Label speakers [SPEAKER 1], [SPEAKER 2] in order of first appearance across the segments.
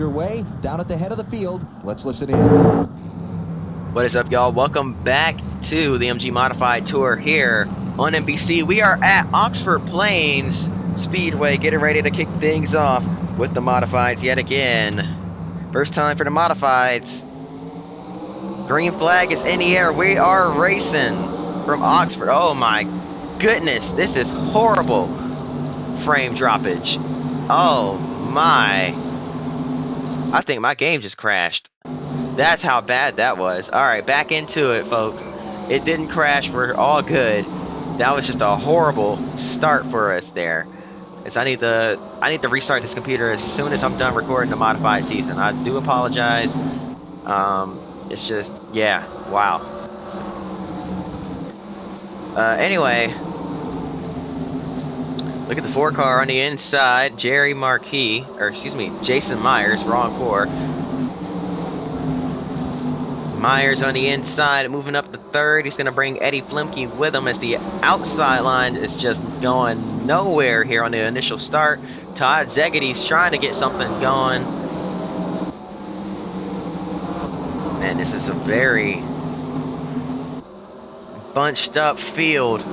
[SPEAKER 1] underway down at the head of the field. Let's listen in.
[SPEAKER 2] What is up, y'all? Welcome back to the MG Modified Tour here on NBC. We are at Oxford Plains Speedway, getting ready to kick things off with the Modifieds yet again. First time for the Modifieds. Green flag is in the air. We are racing from Oxford. Oh my goodness, this is horrible frame droppage. Oh my. I think my game just crashed. That's how bad that was. Alright, back into it, folks. It didn't crash. We're all good. That was just a horrible start for us there. I need to restart this computer as soon as I'm done recording the modified season. I do apologize. It's just, yeah, wow. Anyway, look at the 4 car on the inside. Jason Myers, wrong 4. Myers on the inside, moving up to 3rd. He's going to bring Eddie Flimke with him as the outside line is just going nowhere here on the initial start. Todd Zegedy's trying to get something going. Man, this is a very bunched up field,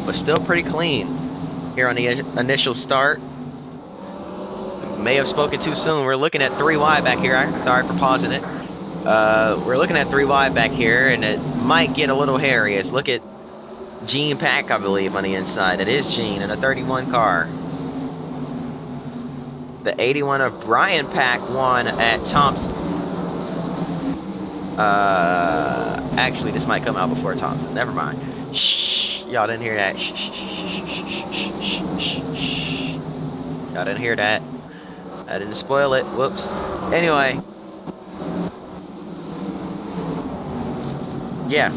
[SPEAKER 2] but still pretty clean here on the initial start. May have spoken too soon. We're looking at 3 wide back here. Sorry for pausing it. We're looking at 3 wide back here, and it might get a little hairy. Look at Gene Pack, I believe, on the inside. It is Gene in a 31 car. The 81 of Brian Pack won at Thompson. Actually, this might come out before Thompson. Never mind. Shh. Y'all didn't hear that. Shh. Y'all didn't hear that. I didn't spoil it. Whoops. Anyway. Yeah,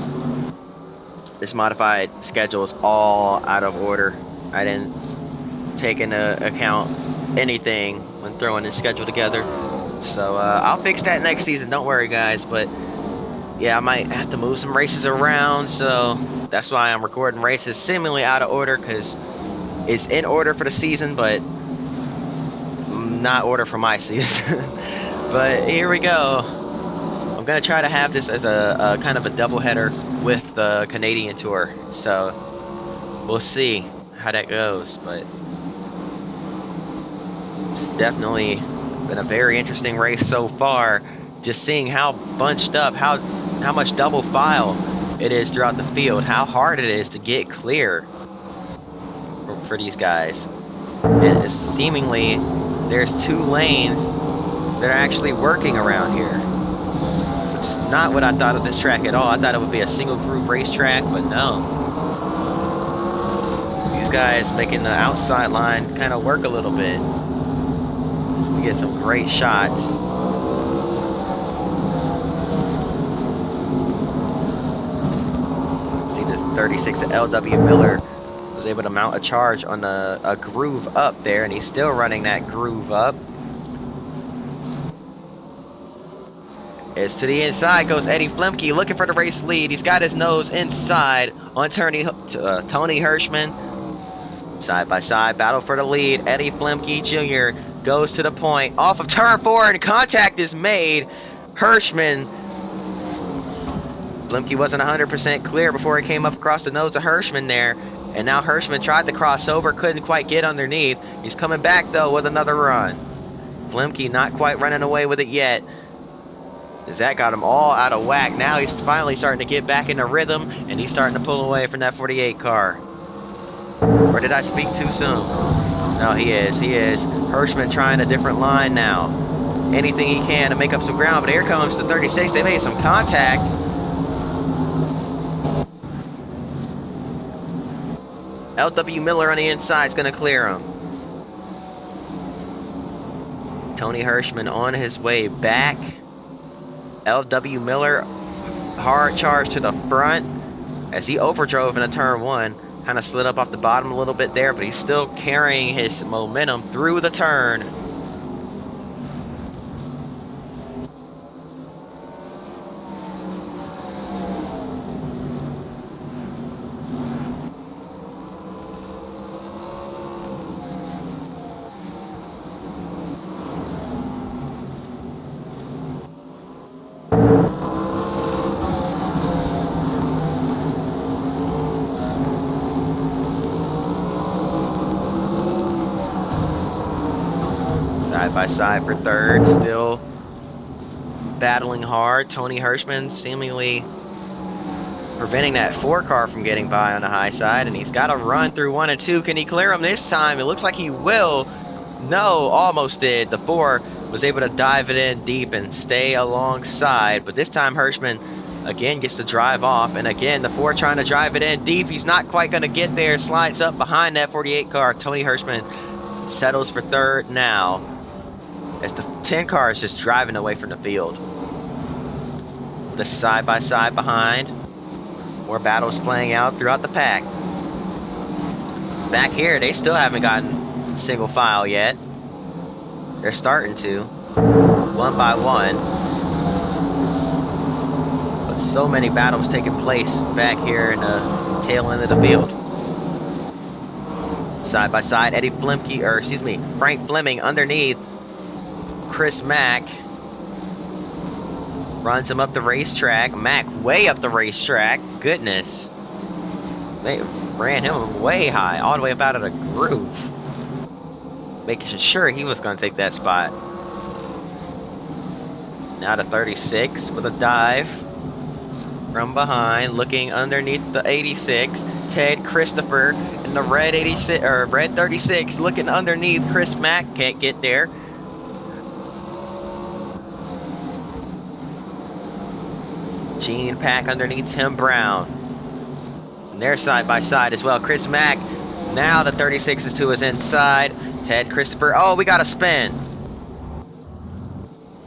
[SPEAKER 2] this modified schedule is all out of order. I didn't take into account anything when throwing this schedule together. So I'll fix that next season, don't worry guys. But yeah, I might have to move some races around, so that's why I'm recording races seemingly out of order, because it's in order for the season, but not order for my season. But here we go. I'm going to try to have this as a kind of a doubleheader with the Canadian Tour, so we'll see how that goes. But it's definitely been a very interesting race so far, just seeing how bunched up, how much double file it is throughout the field, how hard it is to get clear for these guys. It is seemingly there's 2 lanes that are actually working around here. Not what I thought of this track at all. I thought it would be a single groove racetrack, but no. These guys making the outside line kind of work a little bit. So we get some great shots. See the 36 of LW Miller was able to mount a charge on a groove up there, and he's still running that groove up. As to the inside goes Eddie Flimke, looking for the race lead. He's got his nose inside on Tony Hirschman. Side by side, battle for the lead. Eddie Flimke Jr. goes to the point. Off of turn 4, and contact is made. Hirschman. Flimke wasn't 100% clear before he came up across the nose of Hirschman there. And now Hirschman tried to cross over, couldn't quite get underneath. He's coming back, though, with another run. Flimke not quite running away with it yet. That got him all out of whack. Now he's finally starting to get back into rhythm, and he's starting to pull away from that 48 car. Or did I speak too soon? No, he is. Hirschman trying a different line now. Anything he can to make up some ground, but here comes the 36. They made some contact. LW Miller on the inside is going to clear him. Tony Hirschman on his way back. LW Miller, hard charge to the front as he overdrove into turn 1. Kind of slid up off the bottom a little bit there, but he's still carrying his momentum through the turn. by side for third, still battling hard. Tony Hirschman seemingly preventing that 4 car from getting by on the high side, and he's got to run through 1 and 2. Can he clear him this time? It looks like he will. No, almost did. The 4 was able to dive it in deep and stay alongside, but this time Hirschman again gets to drive off, and again the 4 trying to drive it in deep. He's not quite going to get there. Slides up behind that 48 car. Tony Hirschman settles for third now as the 10 car is just driving away from the field. The side-by-side behind. More battles playing out throughout the pack. Back here, they still haven't gotten single file yet. They're starting to, one by one. But so many battles taking place back here in the tail end of the field. Side by side, Frank Fleming underneath Chris Mack. Runs him up the racetrack. Mack way up the racetrack. Goodness. They ran him way high, all the way up out of the groove. Making sure he was going to take that spot. Now to 36 with a dive. From behind, looking underneath the 86. Ted Christopher in the red 86 or red 36 looking underneath Chris Mack. Can't get there. Gene Pack underneath Tim Brown. And they're side by side as well. Chris Mack. Now the 36 is to his inside. Ted Christopher. Oh, we got a spin.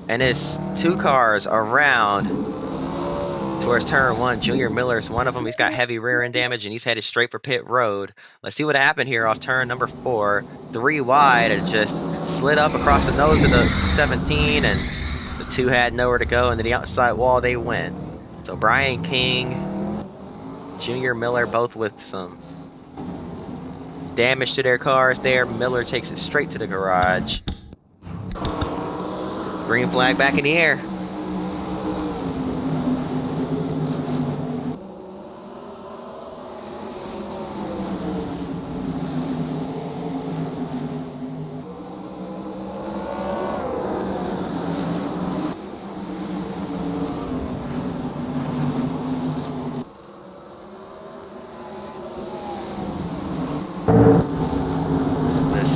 [SPEAKER 2] And his 2 cars around towards turn 1. Junior Miller's one of them. He's got heavy rear end damage and he's headed straight for pit road. Let's see what happened here off turn number 4. 3 wide and just slid up across the nose of the 17, and the 2 had nowhere to go, and to the outside wall they went. So Brian King, Junior Miller, both with some damage to their cars there. Miller takes it straight to the garage. Green flag back in the air.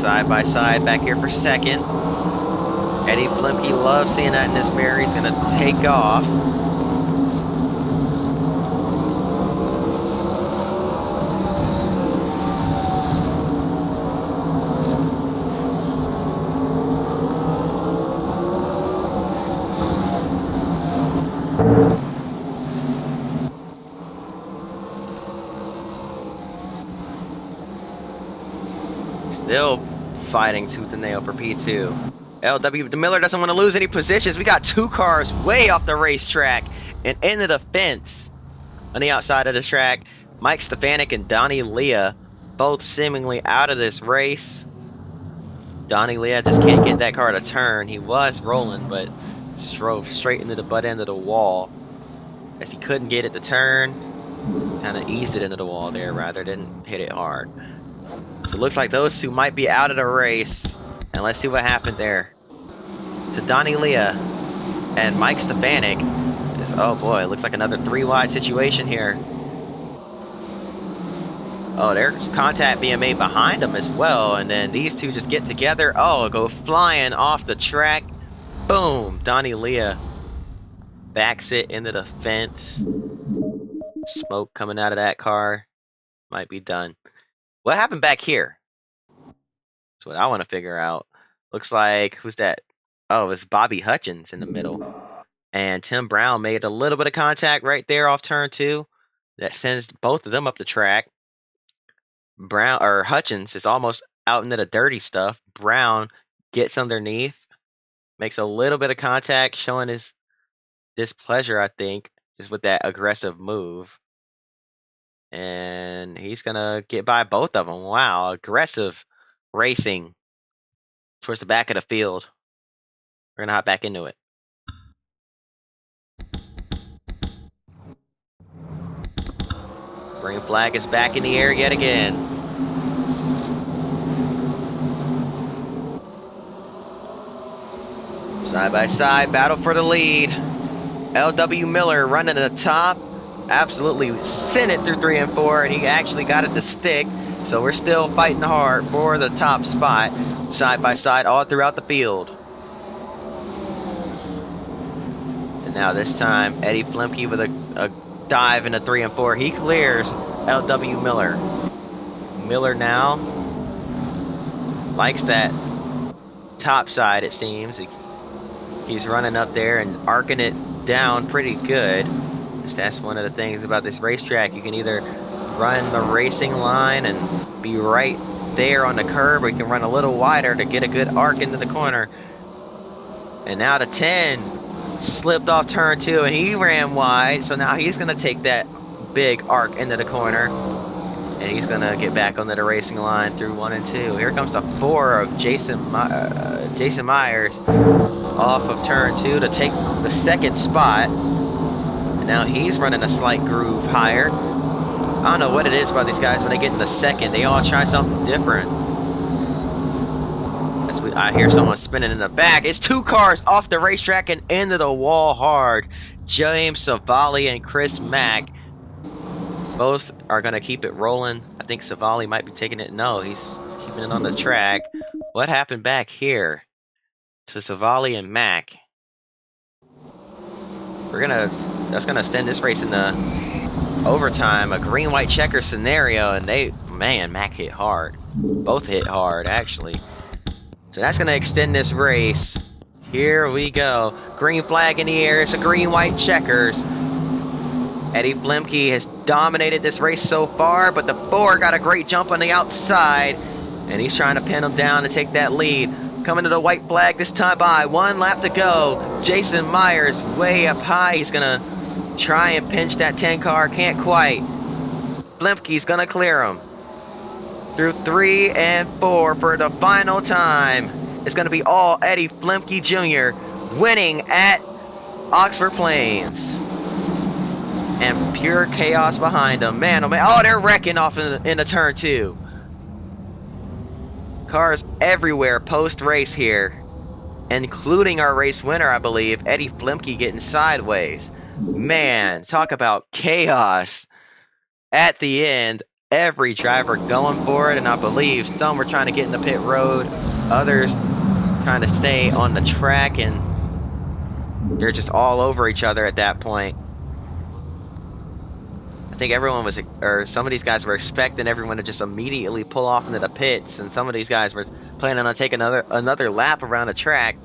[SPEAKER 2] Side by side back here for second. Eddie Flemke loves seeing that in this mirror. He's going to take off. Still fighting tooth and nail for P2. LW Miller doesn't want to lose any positions. We got 2 cars way off the racetrack and into the fence on the outside of the track. Mike Stefanik and Donnie Leah both seemingly out of this race. Donnie Leah just can't get that car to turn. He was rolling, but just drove straight into the butt end of the wall as he couldn't get it to turn. Kind of eased it into the wall there, rather than hit it hard. So it looks like those 2 might be out of the race. And let's see what happened there. To Donnie Leah and Mike Stefanik. Oh boy, it looks like another 3 wide situation here. Oh, there's contact being made behind them as well. And then these 2 just get together. Oh, go flying off the track. Boom. Donnie Leah backs it into the fence. Smoke coming out of that car. Might be done. What happened back here? That's what I want to figure out. Looks like, who's that? Oh, it's Bobby Hutchins in the middle. And Tim Brown made a little bit of contact right there off turn 2. That sends both of them up the track. Hutchins is almost out into the dirty stuff. Brown gets underneath. Makes a little bit of contact, showing his displeasure, I think, just with that aggressive move. And he's going to get by both of them. Wow, aggressive racing towards the back of the field. We're going to hop back into it. Green flag is back in the air yet again. Side by side, battle for the lead. LW Miller running to the top. Absolutely sent it through 3 and 4, and he actually got it to stick. So we're still fighting hard for the top spot. Side by side all throughout the field. And now this time, Eddie Flemke with a dive into 3 and 4. He clears LW Miller. Miller now likes that top side, it seems. He's running up there and arcing it down pretty good. That's one of the things about this racetrack. You can either run the racing line and be right there on the curb, or you can run a little wider to get a good arc into the corner. And now the 10 slipped off turn 2 and he ran wide, so now he's going to take that big arc into the corner. And he's going to get back onto the racing line through 1 and 2. Here comes the 4 of Jason Myers off of turn 2 to take the second spot. And now he's running a slight groove higher. I don't know what it is about these guys when they get in the second. They all try something different. I hear someone spinning in the back. It's 2 cars off the racetrack and into the wall hard. James Savali and Chris Mack. Both are going to keep it rolling. I think Savali might be taking it. No, he's keeping it on the track. What happened back here to Savali and Mack? That's gonna extend this race into overtime, a green-white checker scenario, and Mack hit hard. Both hit hard, actually. So that's gonna extend this race. Here we go. Green flag in the air. It's a green-white checkers. Eddie Flemke has dominated this race so far, but the 4 got a great jump on the outside, and he's trying to pin him down and take that lead. Coming to the white flag this time by. 1 lap to go. Jason Myers way up high. He's going to try and pinch that 10 car. Can't quite. Flemke's going to clear him. Through 3 and 4 for the final time. It's going to be all Eddie Flemke Jr. winning at Oxford Plains. And pure chaos behind him. Man, oh man. Oh, they're wrecking off in the turn 2. Cars everywhere post-race here, including our race winner, I believe, Eddie Flemke getting sideways. Man, talk about chaos at the end. Every driver going for it, and I believe some were trying to get in the pit road, others trying to stay on the track, and they're just all over each other at that point. I think everyone was, or some of these guys were expecting everyone to just immediately pull off into the pits, and some of these guys were planning on taking another lap around the track,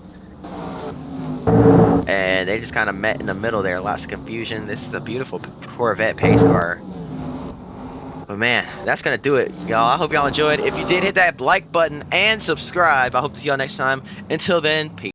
[SPEAKER 2] and they just kind of met in the middle there. Lots of confusion. This is a beautiful Corvette pace car. But man, that's gonna do it, y'all. I hope y'all enjoyed. If you did, hit that like button and subscribe. I hope to see y'all next time. Until then, peace.